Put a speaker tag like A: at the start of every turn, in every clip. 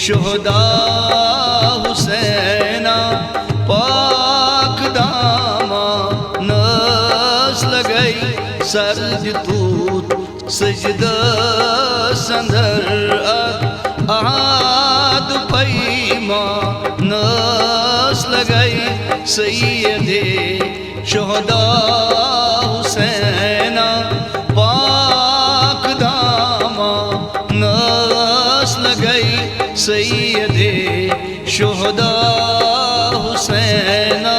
A: شہداء حسینہ پاک دامہ نس لگئی سرد توت سجدہ سندر احاد پیما نس لگئی سید شہداء حسینہ پاک دامہ نس لگئی سید شہداء حسینہ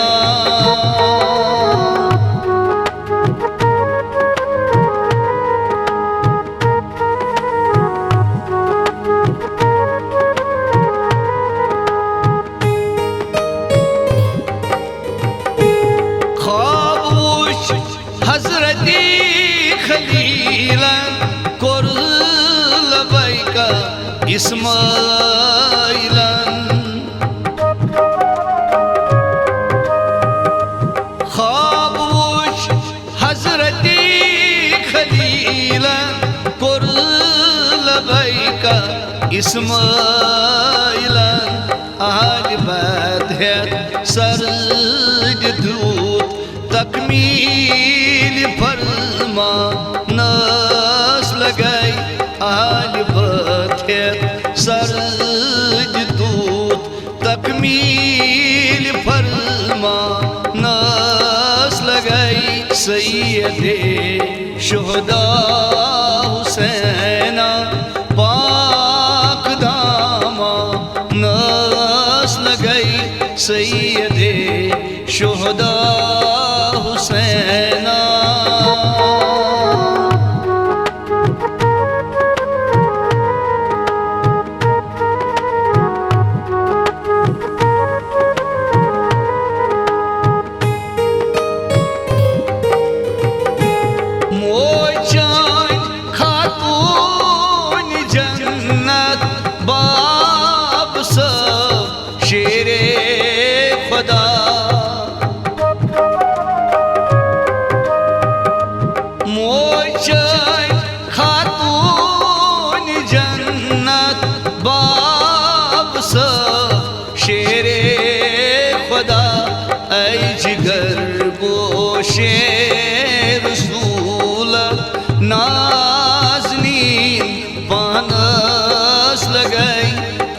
A: اسماعیلا خواب وچ حضرت خلیلا کر لبیک اسماعیلا اہل بیت ہے سرد دود تکمیل فرما نس لگئی اہل بیت ہے سرد دود تکمیل فرما نس لگئی سید شہداء حسینہ پاک دامہ نس لگئی سید شہداء حسینہ رسولت نازنین پانس لگئی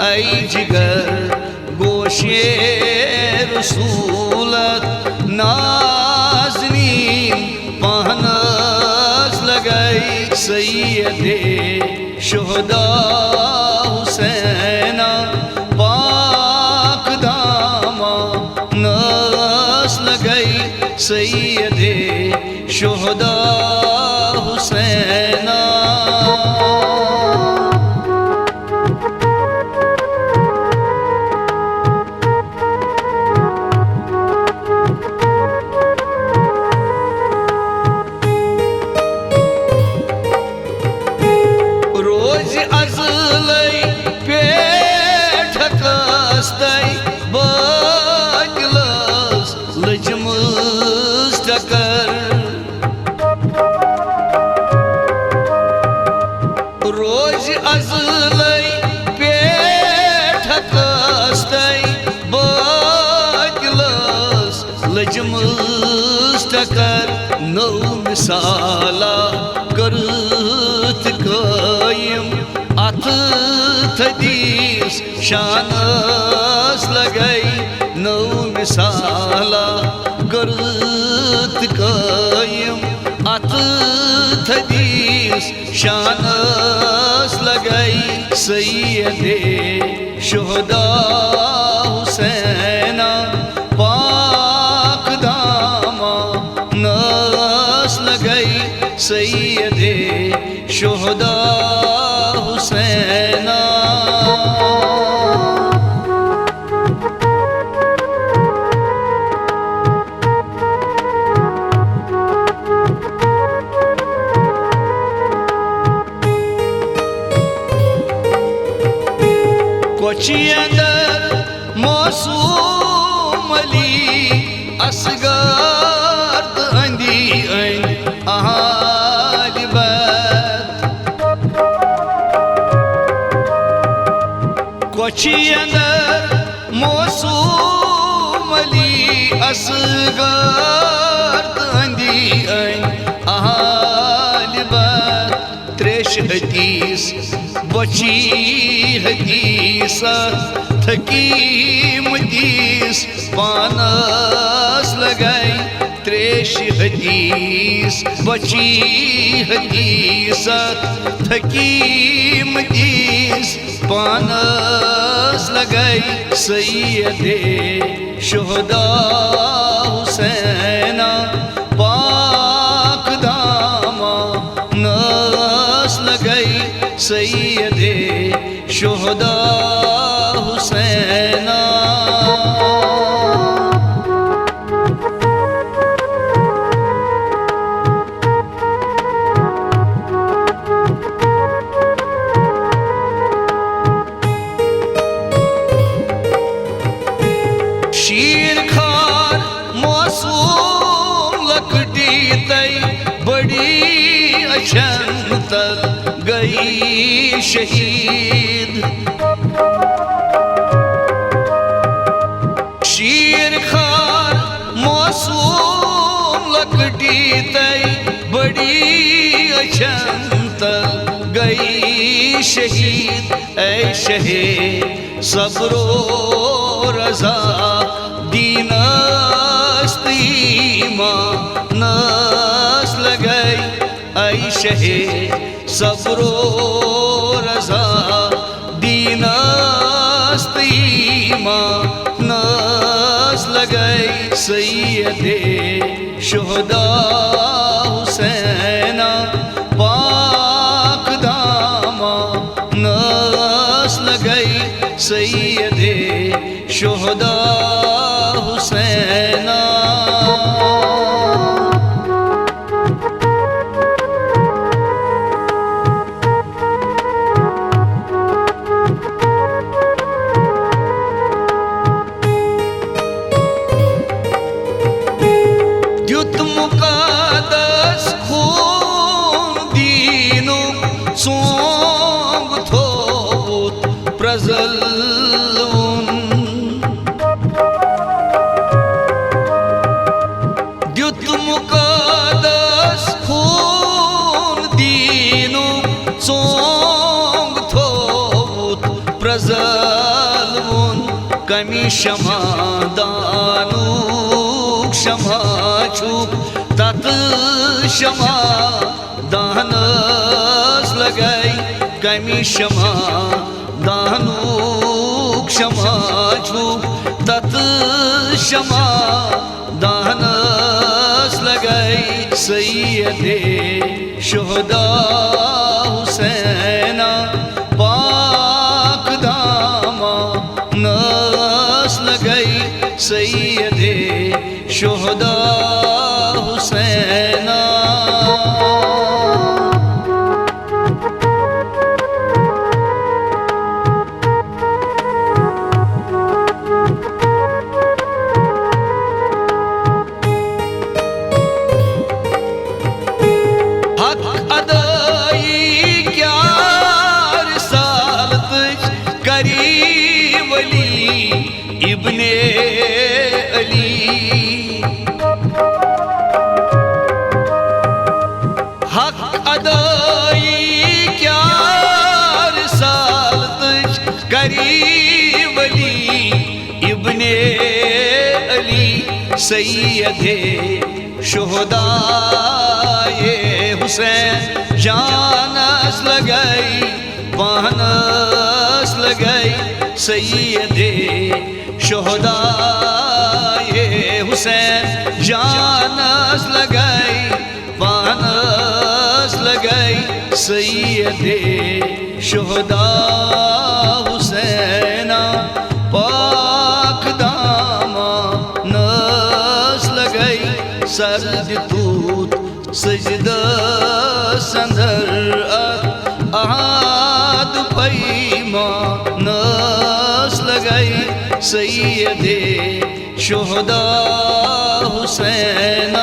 A: ای جگر گوش رسولت نازنین پانس لگئی سید شہداء حسینہ پاک دامہ نس لگئی سید شہداء حسینہ روز ازلی پیٹھ کستی بگلس لجمز ٹکر روز ازلی پیٹھ کستی بگلس لجمز ٹکر نو مثالا کرت قائم ات تھدیس شانس لگئی نو مثالا کرت قائم ات تھدیس شانس لگئی سید شہداء حسینہ پاک دامہ نس لگئی سید شہداء حسینہ کوچی اندر موسوم علی اصغر اندی اہل بیت بچی اندر موسوم علی اصغر تہندی این اہال بد تریش حدیث بچی حدیث تھکیم دیس پانس لگائی تریش حدیث بچی حدیث تھکیم دیس پانس لگائی سید شہداء حسین پاک دامہ ناس لگائی سید شہداء حسین شیر خار معصوم لکٹی تئی بڑی اچھن تر گئی شہید شیر خار معصوم لکٹی تئی بڑی اچھن تر گئی شہید اے شہید صبر و رضا دین است ایمان ناس لگئی اے شہید صبر و رضا دین است ایمان ناس لگئی سید شہداء حسین پاک دامہ ناس لگئی سید شہداء حسین دیت مقدس خون دینو سونگ تھوت پرزلون دیت مقدس خون دینو سونگ تھوت پرزلون کمی شما دانوک شما چھوک تت شما دانس لگئی کمی شما دانوک شما چھوک تت شما دانس لگئی سید شہداء حسین پاک دامہ ناس لگئی سید شہداء حسین حق ادائی کیا رسالت کری ولی ابن علی حق ادائی کیا رسالت کری ولی ابن علی سید شہداء حسین جانس لگئی پانس لگئی سید شہداء حسین جانس لگئی پانس لگئی سید شہداء حسین پاک دامہ ناس لگئی سرد توت سجدہ سندر احاد پیما ناس لگئی سید شہداء حسین